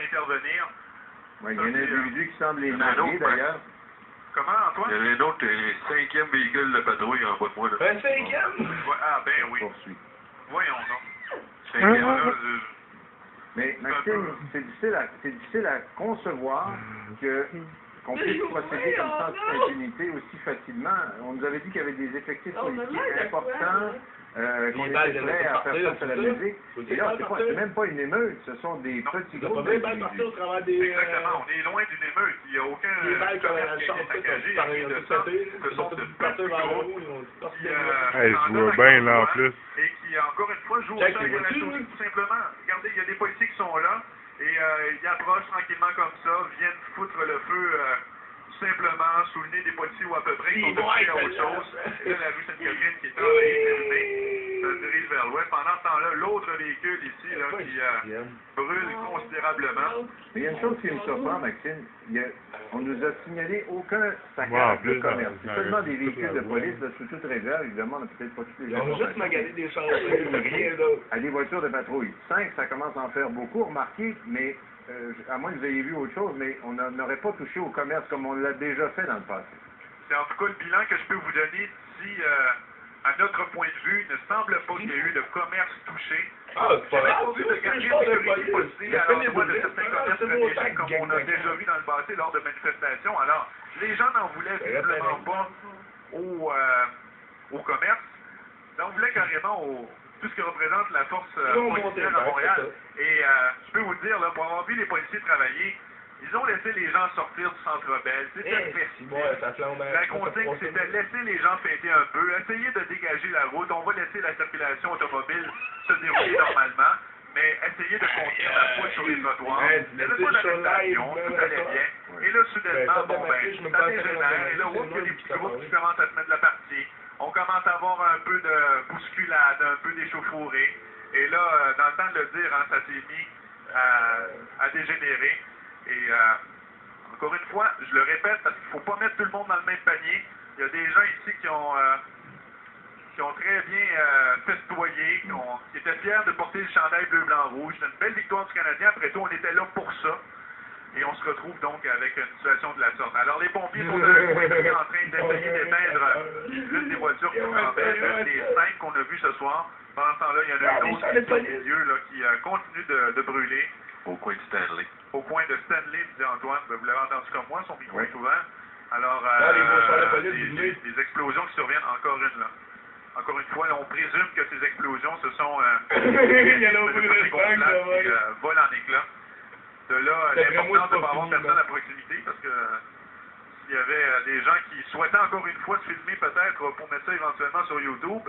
intervenir. Ouais, il y a un individu qui semble les narguer d'ailleurs. Comment, Antoine? Il y en a un autre, un 5e véhicule de patrouille en bas de moi. Là. Un 5e? Ouais, ah, ben oui. Poursuit. Voyons donc. 5e, là, Mais Maxime, c'est difficile à concevoir qu'on puisse procéder comme ça en impunité aussi facilement. On nous avait dit qu'il y avait des effectifs policiers importants, qu'on était prêts à faire face à la musique. Et là, c'est même pas une émeute, ce sont des petits groupes d'individus. Exactement, on est loin d'une émeute. Il n'y a aucun commerce qui a été saccagé. De ça, ce sont de petits groupes qui je vois bien là en plus. et qui, encore une fois, jouent au sol de la chose, tout simplement. Regardez, il y a des policiers qui sont là et ils approchent tranquillement comme ça, viennent foutre le feu tout simplement sous le nez des policiers ou à peu près, qui sont occupés à autre chose. Et là, la rue Sainte-Catherine qui est envahie, se dirige vers l'ouest. Pendant ce temps-là, l'autre véhicule ici là, qui brûle considérablement. Mais il y a une chose qui me surprend, Maxime. On nous a signalé aucun saccage de commerce. C'est seulement des véhicules de police, là, sous toute réserve. Évidemment, on n'a peut-être pas tous les gens. On a juste magané des chantiers, rien d'autre. À des voitures de patrouille. 5, ça commence à en faire beaucoup, remarquez, mais à moins que vous ayez vu autre chose, mais on n'aurait pas touché au commerce comme on l'a déjà fait dans le passé. C'est en tout cas le bilan que je peux vous donner si, à notre point de vue, ne semble pas qu'il y ait eu de commerce touché. C'est pas pas vu de gagner de sécurité policier à l'endroit de certains commerces stratégiques comme on a déjà vu dans le passé lors de manifestations. Alors, les gens n'en voulaient visiblement pas au commerce, ils en voulaient carrément tout ce qui représente la force policière à Montréal. Et je peux vous dire, là, pour avoir vu les policiers travailler, ils ont laissé les gens sortir du Centre Bell. C'était festif. La consigne, c'était laisser les gens fêter un peu, essayer de dégager la route. On va laisser la circulation automobile se dérouler normalement, mais essayer de contenir la foule sur les trottoirs. Il n'y avait pas d'arrestation, tout allait bien. Et là, soudainement, ça dégénère. Et là, il y a des petits groupes qui commencent à se mettre la partie. On commence à avoir un peu de bousculade, un peu d'échauffourée. Et là, dans le temps de le dire, ça s'est mis à dégénérer. Et encore une fois, je le répète, parce qu'il ne faut pas mettre tout le monde dans le même panier. Il y a des gens ici qui ont très bien festoyé, qui étaient fiers de porter le chandail bleu, blanc, rouge. C'est une belle victoire du Canadien. Après tout, on était là pour ça. Et on se retrouve donc avec une situation de la sorte. Alors, les pompiers sont en train d'essayer d'éteindre l'une des voitures qui flambait, l'une des 5 qu'on a vues ce soir. Pendant ce temps-là, il y en a une autre qui est au milieu là, qui continue de brûler. au coin de Stanley. Au coin de Stanley, disait Antoine. Vous l'avez entendu comme moi, son micro est ouvert. Alors, des explosions qui surviennent encore une là. Encore une fois, là, on présume que ces explosions, ce sont volent en éclats. De là, l'importance de ne pas avoir personne à proximité, parce que s'il y avait des gens qui souhaitaient encore une fois se filmer peut-être pour mettre ça éventuellement sur YouTube,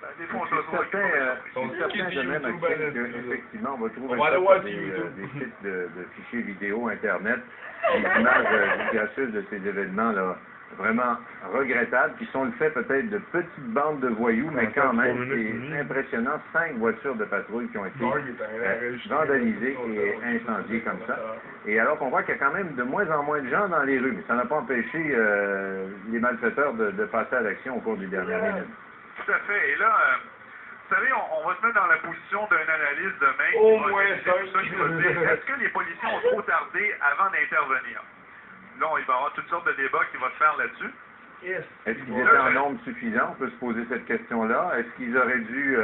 ben, des fois on se retrouve certains de même qu'effectivement, on va trouver des sites de fichiers vidéo Internet, des images gracieuses de ces événements-là, vraiment regrettables, qui sont le fait peut-être de petites bandes de voyous, mais quand même, c'est impressionnant, 5 voitures de patrouille qui ont été vandalisées et incendiées comme ça. Et alors qu'on voit qu'il y a quand même de moins en moins de gens dans les rues, mais ça n'a pas empêché les malfaiteurs de passer à l'action au cours des dernières minutes. Tout à fait. Et là, vous savez, on va se mettre dans la position d'un analyste demain. Au moins ça. Est-ce que les policiers ont trop tardé avant d'intervenir? Là, il va y avoir toutes sortes de débats qui vont se faire là-dessus. Est-ce qu'ils étaient en nombre suffisant? On peut se poser cette question-là. Est-ce qu'ils auraient dû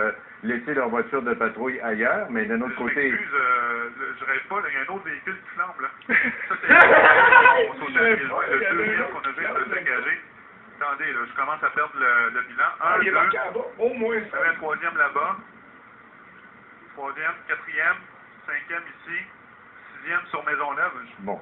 laisser leur voiture de patrouille ailleurs? Mais d'un autre côté... Je rêve pas, il y a un autre véhicule qui flambe, là. Ça, c'est le deuxième qu'on a vu se saccager. Attendez, là, je commence à perdre le bilan. Un, deux, au moins ça. Le troisième là-bas. Troisième, quatrième, cinquième ici, sixième sur Maisonneuve. Bon.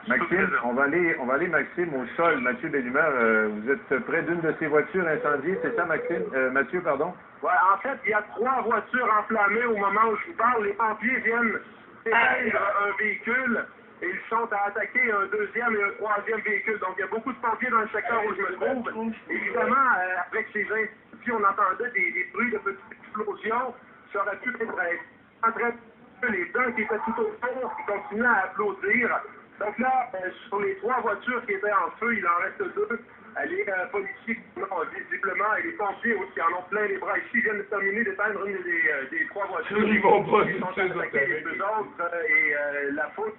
Maxime, on va aller, Maxime, au sol. Mathieu Bellumeur, vous êtes près d'une de ces voitures incendiées, c'est ça, Maxime? Mathieu, pardon? Ouais, en fait, il y a 3 voitures enflammées au moment où je vous parle. Les pompiers viennent éteindre un véhicule et ils sont à attaquer un deuxième et un troisième véhicule. Donc, il y a beaucoup de pompiers dans le secteur où je me trouve. Évidemment, après ces institutions, on entendait des bruits de petites explosions. Ça aurait pu être les gens qui étaient tout autour, qui continuaient à applaudir. Donc là, sur les 3 voitures qui étaient en feu, il en reste 2. Les policiers, visiblement, et les pompiers aussi en ont plein les bras ici, viennent de terminer d'éteindre une des 3 voitures. Ils vont pas Ils sont attaqués les 2 autres, et la foule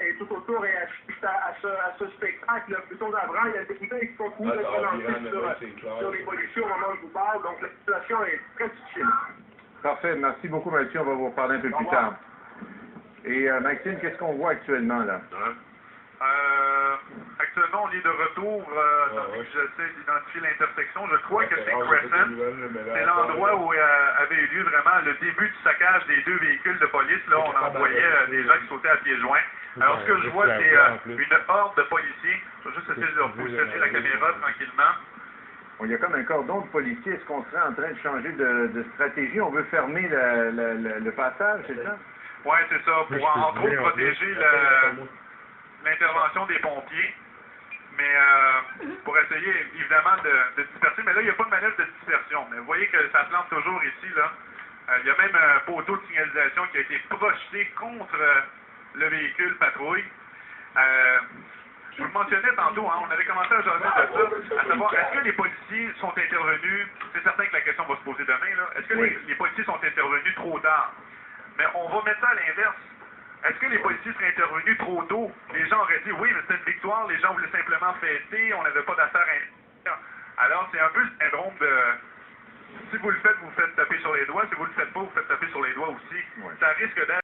est tout autour et assiste à ce spectacle. Plutôt d'avant, il y a des bouteilles qui continuent d'être lancées sur les policiers au moment où je vous parle, donc la situation est très difficile. Parfait, merci beaucoup Mathieu, on va vous reparler un peu plus tard. Et Maxime, qu'est-ce qu'on voit actuellement là? Actuellement, on est de retour, tandis que j'essaie d'identifier l'intersection. Je crois que c'est Crescent. C'est l'endroit où avait eu lieu vraiment le début du saccage des 2 véhicules de police. Là, on en voyait des gens qui sautaient à pieds joints. Alors, ce que je vois, c'est une horde de policiers. Je vais juste essayer de leur positionner la caméra tranquillement. Il y a comme un cordon de policiers. Est-ce qu'on serait en train de changer de stratégie? On veut fermer le passage, c'est ça? Oui, c'est ça. Pour, entre autres, protéger l'intervention des pompiers. Mais pour essayer, évidemment, de disperser. Mais là, il n'y a pas de manœuvre de dispersion. Mais vous voyez que ça se lance toujours ici, là. Il y a même un poteau de signalisation qui a été projeté contre le véhicule patrouille. Je vous le mentionnais tantôt, hein, on avait commencé à jaser de ça, à savoir, est-ce que les policiers sont intervenus, c'est certain que la question va se poser demain, là, est-ce que les policiers sont intervenus trop tard? Mais on va mettre ça à l'inverse. Est-ce que les policiers seraient intervenus trop tôt? Les gens auraient dit, oui, mais c'était une victoire, les gens voulaient simplement fêter, on n'avait pas d'affaires à... Alors, c'est un peu le syndrome de... Si vous le faites, vous vous faites taper sur les doigts, si vous le faites pas, vous faites taper sur les doigts aussi. Ça risque d'être...